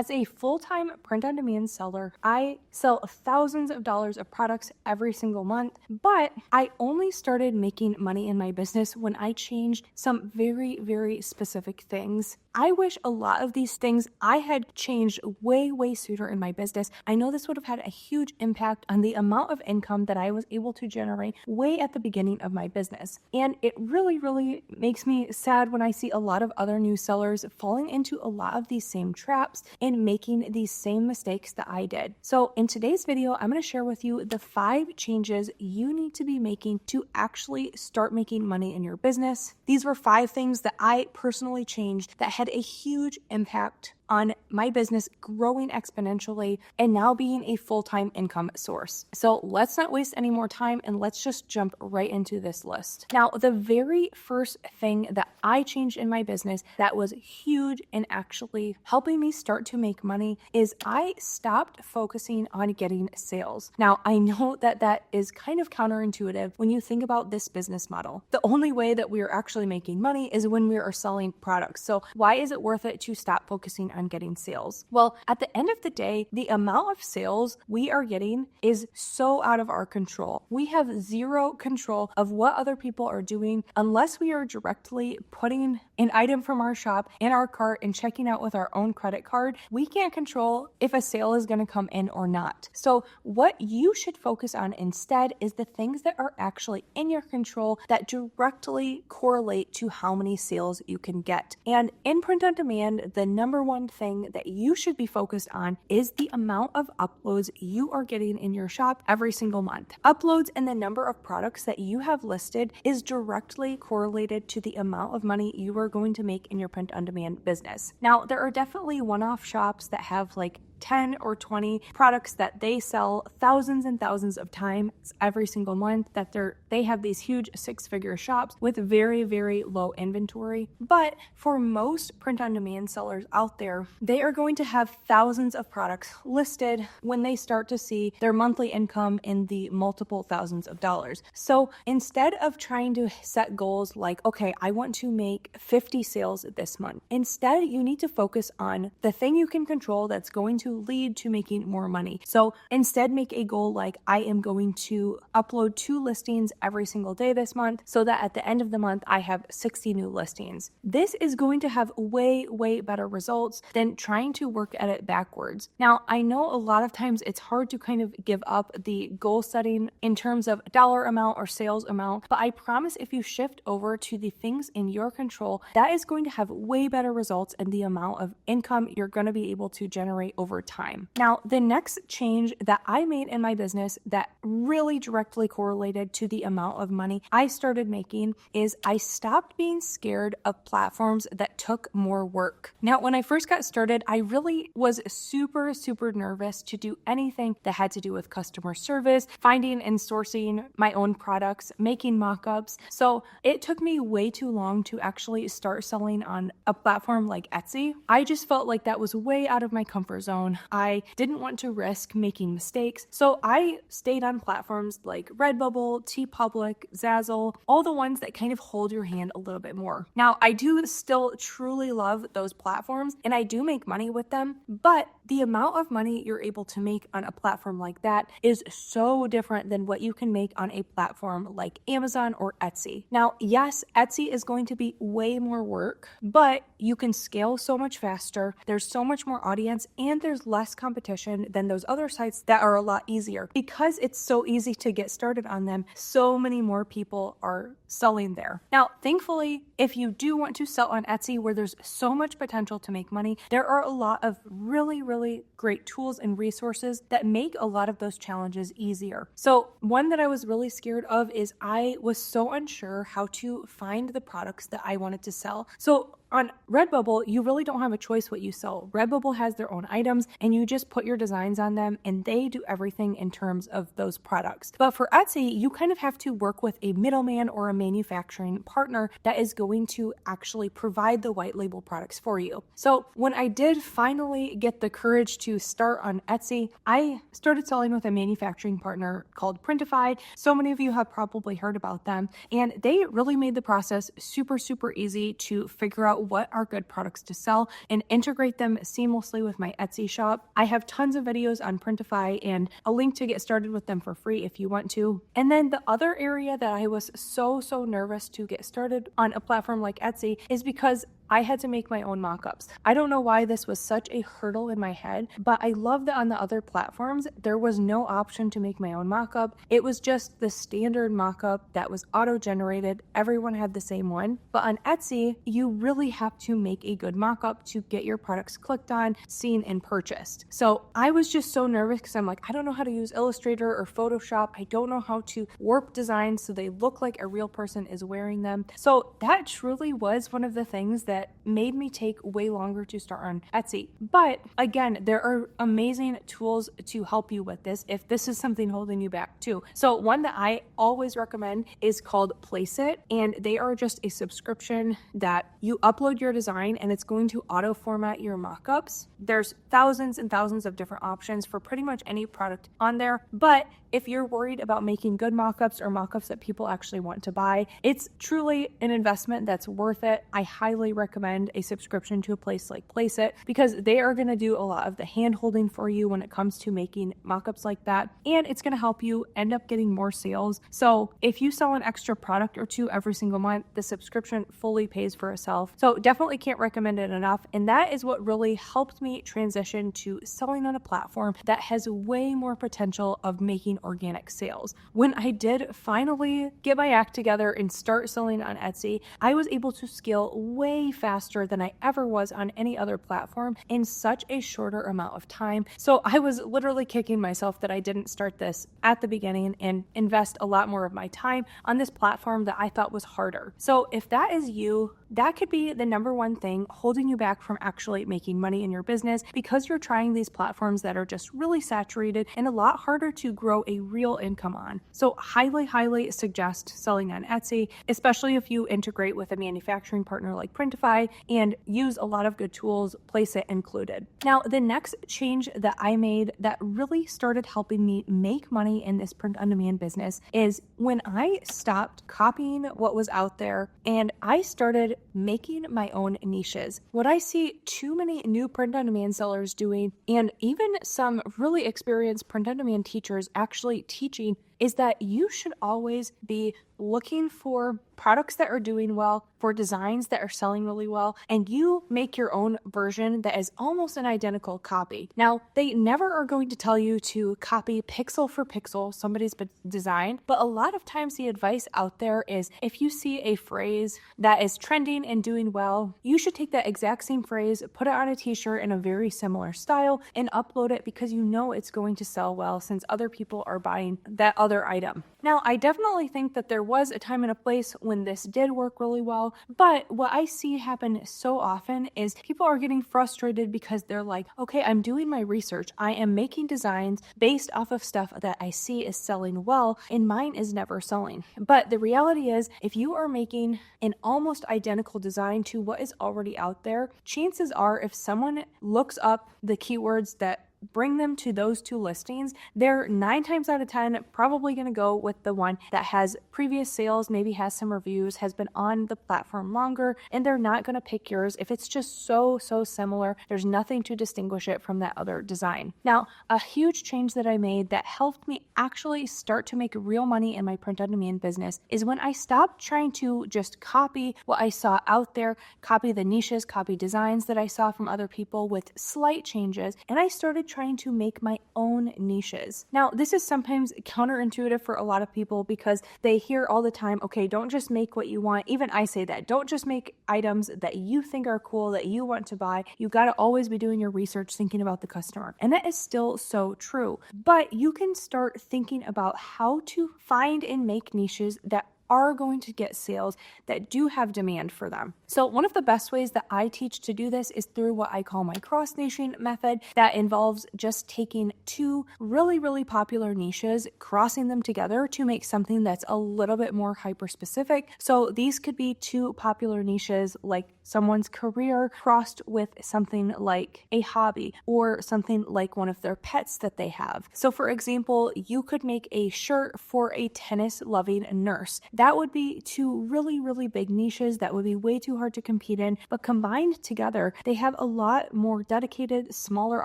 As a full-time print-on-demand seller, I sell thousands of dollars of products every single month, but I only started making money in my business when I changed some very, very specific things. I wish a lot of these things I had changed way, way sooner in my business. I know this would have had a huge impact on the amount of income that I was able to generate way at the beginning of my business. And it really, really makes me sad when I see a lot of other new sellers falling into a lot of these same traps and making these same mistakes that I did. So in today's video, I'm going to share with you the 5 changes you need to be making to actually start making money in your business. These were 5 things that I personally changed that had a huge impact on my business growing exponentially and now being a full-time income source. So let's not waste any more time and let's just jump right into this list. Now, the very first thing that I changed in my business that was huge in actually helping me start to make money is I stopped focusing on getting sales. Now, I know that that is kind of counterintuitive when you think about this business model. The only way that we are actually making money is when we are selling products. So why is it worth it to stop focusing on getting sales? Well, at the end of the day, the amount of sales we are getting is so out of our control. We have zero control of what other people are doing unless we are directly putting an item from our shop in our cart and checking out with our own credit card. We can't control if a sale is going to come in or not. So what you should focus on instead is the things that are actually in your control that directly correlate to how many sales you can get. And in print on demand, the number one thing that you should be focused on is the amount of uploads you are getting in your shop every single month. Uploads and the number of products that you have listed is directly correlated to the amount of money you are going to make in your print on demand business. Now, there are definitely one-off shops that have like 10 or 20 products that they sell thousands and thousands of times every single month, that they have these huge 6-figure shops with very, very low inventory. But for most print on demand sellers out there, they are going to have thousands of products listed when they start to see their monthly income in the multiple thousands of dollars. So instead of trying to set goals like, okay, I want to make 50 sales this month, instead you need to focus on the thing you can control that's going to lead to making more money. So instead make a goal like, I am going to upload 2 listings every single day this month so that at the end of the month I have 60 new listings. This is going to have way, way better results than trying to work at it backwards. Now, I know a lot of times it's hard to kind of give up the goal setting in terms of dollar amount or sales amount, but I promise if you shift over to the things in your control, that is going to have way better results in the amount of income you're going to be able to generate over time. Now, the next change that I made in my business that really directly correlated to the amount of money I started making is I stopped being scared of platforms that took more work. Now, when I first got started, I really was super, super nervous to do anything that had to do with customer service, finding and sourcing my own products, making mockups. So it took me way too long to actually start selling on a platform like Etsy. I just felt like that was way out of my comfort zone. I didn't want to risk making mistakes. So I stayed on platforms like Redbubble, TeePublic, Zazzle, all the ones that kind of hold your hand a little bit more. Now, I do still truly love those platforms and I do make money with them, but the amount of money you're able to make on a platform like that is so different than what you can make on a platform like Amazon or Etsy. Now, yes, Etsy is going to be way more work, but you can scale so much faster. There's so much more audience and there's less competition than those other sites that are a lot easier. Because it's so easy to get started on them, so many more people are selling there. Now, thankfully, if you do want to sell on Etsy where there's so much potential to make money, there are a lot of really, really great tools and resources that make a lot of those challenges easier. So one that I was really scared of is I was so unsure how to find the products that I wanted to sell. So on Redbubble, you really don't have a choice what you sell. Redbubble has their own items and you just put your designs on them and they do everything in terms of those products. But for Etsy, you kind of have to work with a middleman or a manufacturing partner that is going to actually provide the white label products for you. So when I did finally get the courage to start on Etsy, I started selling with a manufacturing partner called Printify. So many of you have probably heard about them, and they really made the process super, super easy to figure out out what are good products to sell and integrate them seamlessly with my Etsy shop. I have tons of videos on Printify and a link to get started with them for free if you want to. And then the other area that I was so nervous to get started on a platform like Etsy is because I had to make my own mockups. I don't know why this was such a hurdle in my head, but I love that on the other platforms, there was no option to make my own mockup. It was just the standard mockup that was auto-generated. Everyone had the same one. But on Etsy, you really have to make a good mockup to get your products clicked on, seen, and purchased. So I was just so nervous because I'm like, I don't know how to use Illustrator or Photoshop. I don't know how to warp designs so they look like a real person is wearing them. So that truly was one of the things that made me take way longer to start on Etsy. But again, there are amazing tools to help you with this if this is something holding you back too. So one that I always recommend is called Placeit, and they are just a subscription that you upload your design and it's going to auto format your mockups. There's thousands and thousands of different options for pretty much any product on there, but if you're worried about making good mockups or mockups that people actually want to buy, it's truly an investment that's worth it. I highly recommend a subscription to a place like Placeit because they are going to do a lot of the hand holding for you when it comes to making mockups like that, and it's going to help you end up getting more sales. So if you sell an extra product or two every single month, the subscription fully pays for itself. So definitely can't recommend it enough, and that is what really helped me transition to selling on a platform that has way more potential of making organic sales. When I did finally get my act together and start selling on Etsy, I was able to scale way faster than I ever was on any other platform in such a shorter amount of time. So I was literally kicking myself that I didn't start this at the beginning and invest a lot more of my time on this platform that I thought was harder. So if that is you, that could be the number one thing holding you back from actually making money in your business because you're trying these platforms that are just really saturated and a lot harder to grow a real income on. So highly suggest selling on Etsy, especially if you integrate with a manufacturing partner like Printify and use a lot of good tools, Placeit included. Now, the next change that I made that really started helping me make money in this print-on-demand business is when I stopped copying what was out there and I started making my own niches. What I see too many new print-on-demand sellers doing, and even some really experienced print-on-demand teachers actually teaching, is that you should always be looking for products that are doing well, for designs that are selling really well, and you make your own version that is almost an identical copy. Now, they never are going to tell you to copy pixel for pixel somebody's design, but a lot of times the advice out there is if you see a phrase that is trending and doing well, you should take that exact same phrase, put it on a t-shirt in a very similar style, and upload it because you know it's going to sell well since other people are buying that other item. Now, I definitely think that there was a time and a place when this did work really well, but what I see happen so often is people are getting frustrated because they're like, okay, I'm doing my research. I am making designs based off of stuff that I see is selling well, and mine is never selling. But the reality is, if you are making an almost identical design to what is already out there, chances are if someone looks up the keywords that bring them to those two listings, they're 9 times out of 10 probably going to go with the one that has previous sales, maybe has some reviews, has been on the platform longer, and they're not going to pick yours if it's just so similar. There's nothing to distinguish it from that other design. Now, a huge change that I made that helped me actually start to make real money in my print-on-demand business is when I stopped trying to just copy what I saw out there, copy the niches, copy designs that I saw from other people with slight changes, and I started trying to make my own niches. Now, this is sometimes counterintuitive for a lot of people because they hear all the time, okay, don't just make what you want. Even I say that. Don't just make items that you think are cool, that you want to buy. You got to always be doing your research, thinking about the customer. And that is still so true. But you can start thinking about how to find and make niches that are going to get sales that do have demand for them. So one of the best ways that I teach to do this is through what I call my cross-niching method that involves just taking two really popular niches, crossing them together to make something that's a little bit more hyper-specific. So these could be two popular niches like someone's career crossed with something like a hobby or something like one of their pets that they have. So for example, you could make a shirt for a tennis-loving nurse that would be two really, really big niches that would be way too hard to compete in, but combined together, they have a lot more dedicated, smaller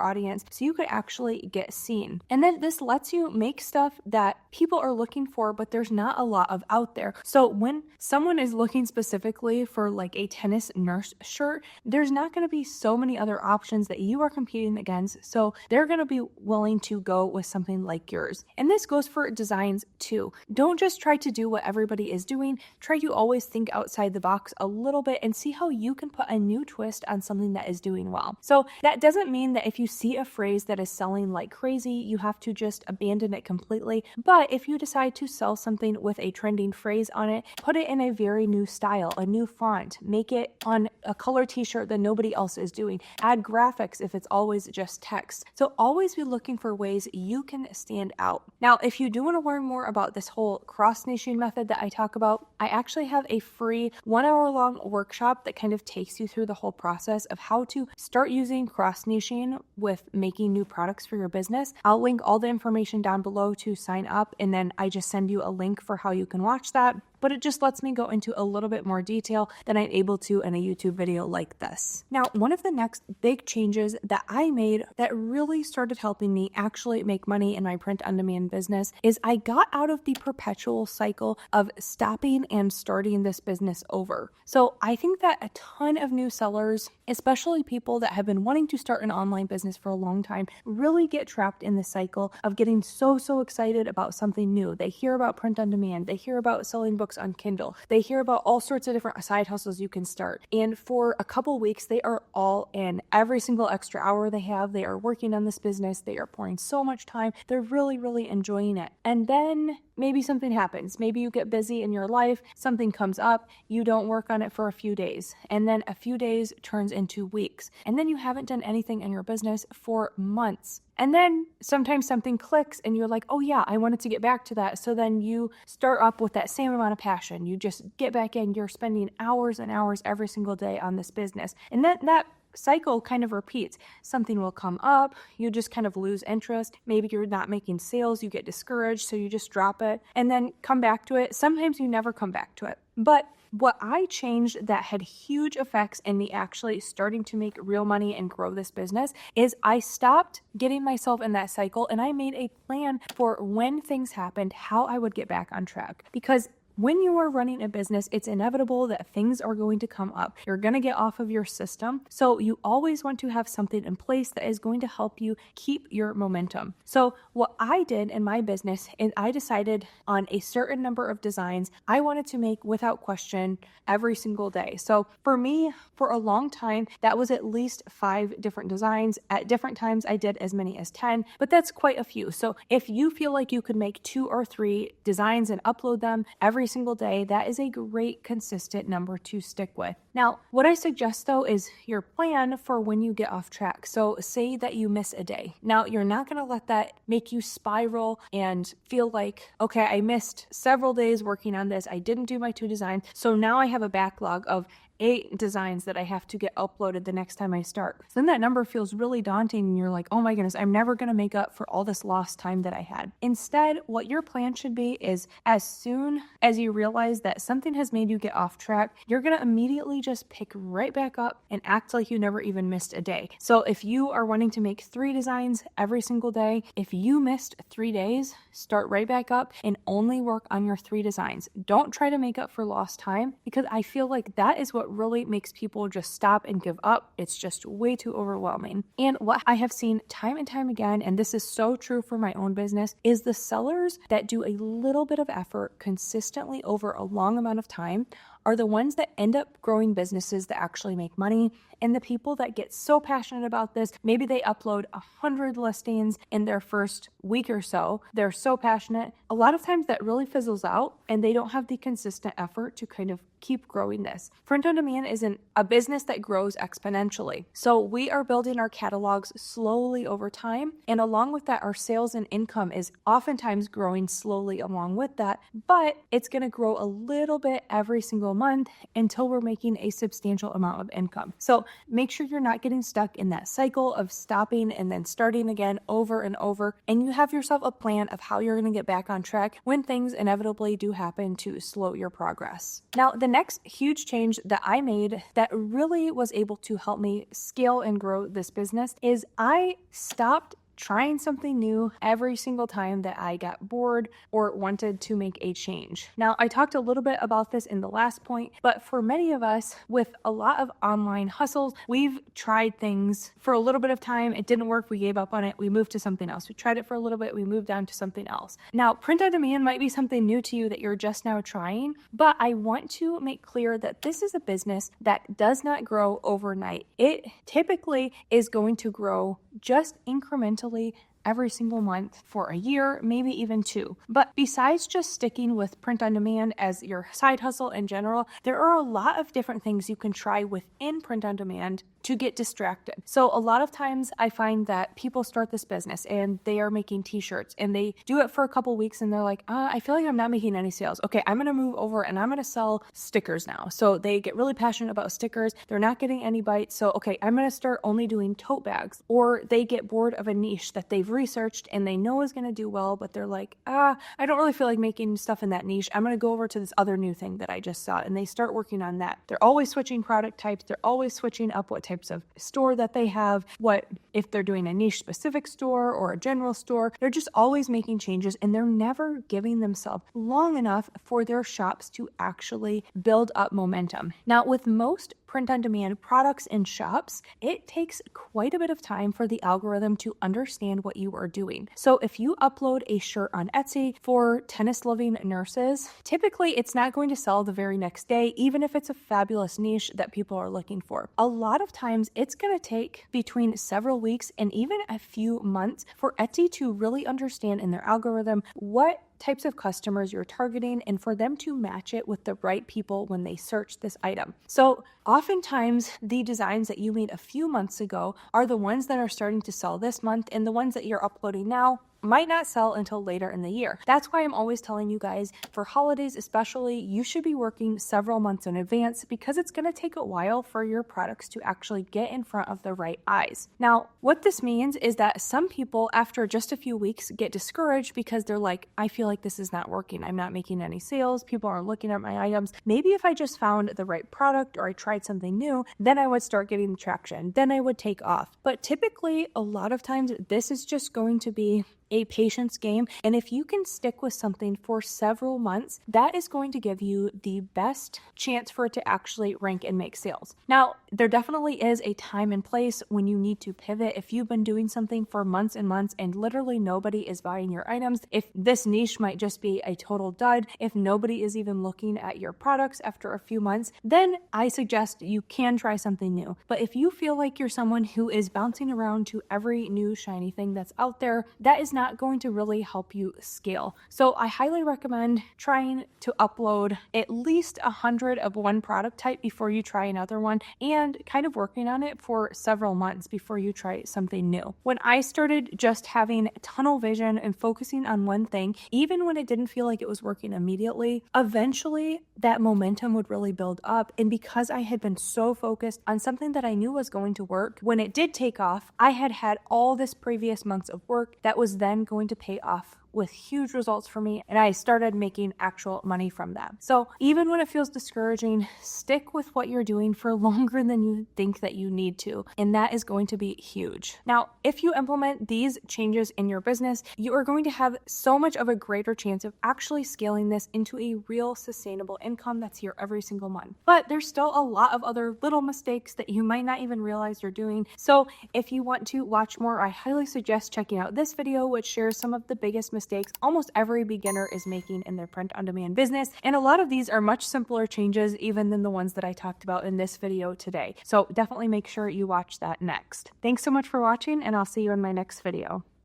audience, so you could actually get seen. And then this lets you make stuff that people are looking for, but there's not a lot of out there. So when someone is looking specifically for like a tennis nurse shirt, there's not going to be so many other options that you are competing against, so they're going to be willing to go with something like yours. And this goes for designs too. Don't just try to do what everybody is doing. Try to always think outside the box a little bit and see how you can put a new twist on something that is doing well. So that doesn't mean that if you see a phrase that is selling like crazy, you have to just abandon it completely. But if you decide to sell something with a trending phrase on it, put it in a very new style, a new font, make it on a color t-shirt that nobody else is doing. Add graphics if it's always just text. So always be looking for ways you can stand out. Now, if you do want to learn more about this whole cross-niching method that I talk about, I actually have a free 1 hour long workshop that kind of takes you through the whole process of how to start using cross-niching with making new products for your business. I'll link all the information down below to sign up, and then I just send you a link for how you can watch that. But it just lets me go into a little bit more detail than I'm able to in a YouTube video like this. Now, one of the next big changes that I made that really started helping me actually make money in my print-on-demand business is I got out of the perpetual cycle of stopping and starting this business over. So I think that a ton of new sellers, especially people that have been wanting to start an online business for a long time, really get trapped in the cycle of getting so excited about something new. They hear about print-on-demand, they hear about selling books on Kindle. They hear about all sorts of different side hustles you can start. And for a couple weeks, they are all in. Every single extra hour they have, they are working on this business. They are pouring so much time. They're really enjoying it. And then maybe something happens. Maybe you get busy in your life, something comes up, you don't work on it for a few days. And then a few days turns into weeks. And then you haven't done anything in your business for months. And then sometimes something clicks and you're like, oh yeah, I wanted to get back to that. So then you start up with that same amount of passion. You just get back in, you're spending hours and hours every single day on this business. And that cycle kind of repeats. Something will come up, you just kind of lose interest. Maybe you're not making sales, you get discouraged, so you just drop it and then come back to it. Sometimes you never come back to it. But what I changed that had huge effects in me actually starting to make real money and grow this business is I stopped getting myself in that cycle and I made a plan for when things happened, how I would get back on track. Because when you are running a business, it's inevitable that things are going to come up. You're going to get off of your system. So you always want to have something in place that is going to help you keep your momentum. So what I did in my business is I decided on a certain number of designs I wanted to make without question every single day. So for me, for a long time, that was at least 5 different designs. At different times, I did as many as 10, but that's quite a few. So if you feel like you could make 2 or 3 designs and upload them every single day, that is a great consistent number to stick with. Now, what I suggest though is your plan for when you get off track. So say that you miss a day. Now, you're not going to let that make you spiral and feel like, okay, I missed several days working on this. I didn't do my 2 designs. So now I have a backlog of 8 designs that I have to get uploaded the next time I start. So then that number feels really daunting and you're like, oh my goodness, I'm never going to make up for all this lost time that I had. Instead, what your plan should be is as soon as you realize that something has made you get off track, you're going to immediately just pick right back up and act like you never even missed a day. So if you are wanting to make 3 designs every single day, if you missed 3 days, start right back up and only work on your 3 designs. Don't try to make up for lost time, because I feel like that is what really makes people just stop and give up. It's just way too overwhelming. And what I have seen time and time again, and this is so true for my own business, is the sellers that do a little bit of effort consistently over a long amount of time are the ones that end up growing businesses that actually make money. And the people that get so passionate about this, maybe they upload 100 listings in their first week or so. They're so passionate. A lot of times that really fizzles out and they don't have the consistent effort to kind of keep growing this. Print on demand isn't a business that grows exponentially. So we are building our catalogs slowly over time. And along with that, our sales and income is oftentimes growing slowly along with that, but it's going to grow a little bit every single month until we're making a substantial amount of income. So make sure you're not getting stuck in that cycle of stopping and then starting again over and over. And you have yourself a plan of how you're going to get back on track when things inevitably do happen to slow your progress. Now, the next huge change that I made that really was able to help me scale and grow this business is I stopped trying something new every single time that I got bored or wanted to make a change. Now, I talked a little bit about this in the last point, but for many of us with a lot of online hustles, we've tried things for a little bit of time. It didn't work. We gave up on it. We moved to something else. We tried it for a little bit. We moved on to something else. Now, print on demand might be something new to you that you're just now trying, but I want to make clear that this is a business that does not grow overnight. It typically is going to grow just incrementally every single month for a year, maybe even 2. But besides just sticking with print on demand as your side hustle in general, there are a lot of different things you can try within print on demand to get distracted. So a lot of times I find that people start this business and they are making t-shirts and they do it for a couple weeks and they're like, I feel like I'm not making any sales. Okay, I'm going to move over and I'm going to sell stickers now. So they get really passionate about stickers. They're not getting any bites. So, okay, I'm going to start only doing tote bags. Or they get bored of a niche that they've researched and they know is going to do well, but they're like, I don't really feel like making stuff in that niche. I'm going to go over to this other new thing that I just saw. And they start working on that. They're always switching product types. They're always switching up what types of store that they have, what if they're doing a niche specific store or a general store. They're just always making changes and they're never giving themselves long enough for their shops to actually build up momentum. Now, with most print on demand products and shops, it takes quite a bit of time for the algorithm to understand what you are doing. So if you upload a shirt on Etsy for tennis loving nurses, typically it's not going to sell the very next day, even if it's a fabulous niche that people are looking for. A lot of times it's going to take between several weeks and even a few months for Etsy to really understand in their algorithm what types of customers you're targeting and for them to match it with the right people when they search this item. So oftentimes the designs that you made a few months ago are the ones that are starting to sell this month, and the ones that you're uploading now might not sell until later in the year. That's why I'm always telling you guys, for holidays especially, you should be working several months in advance because it's going to take a while for your products to actually get in front of the right eyes. Now, what this means is that some people after just a few weeks get discouraged because they're like, I feel like this is not working. I'm not making any sales. People aren't looking at my items. Maybe if I just found the right product or I tried something new, then I would start getting the traction. Then I would take off. But typically, a lot of times, this is just going to be a patience game. And if you can stick with something for several months, that is going to give you the best chance for it to actually rank and make sales. Now, there definitely is a time and place when you need to pivot. If you've been doing something for months and months and literally nobody is buying your items, if this niche might just be a total dud, if nobody is even looking at your products after a few months, then I suggest you can try something new. But if you feel like you're someone who is bouncing around to every new shiny thing that's out there, that is not going to really help you scale. So I highly recommend trying to upload at least 100 of one product type before you try another one, and kind of working on it for several months before you try something new. When I started just having tunnel vision and focusing on one thing, even when it didn't feel like it was working immediately, eventually that momentum would really build up. And because I had been so focused on something that I knew was going to work, when it did take off, I had had all this previous months of work that was then going to pay off with huge results for me, and I started making actual money from that. So even when it feels discouraging, stick with what you're doing for longer than you think that you need to, and that is going to be huge. Now, if you implement these changes in your business, you are going to have so much of a greater chance of actually scaling this into a real sustainable income that's here every single month. But there's still a lot of other little mistakes that you might not even realize you're doing. So if you want to watch more, I highly suggest checking out this video, which shares some of the biggest mistakes almost every beginner is making in their print-on-demand business. And a lot of these are much simpler changes even than the ones that I talked about in this video today. So definitely make sure you watch that next. Thanks so much for watching, and I'll see you in my next video.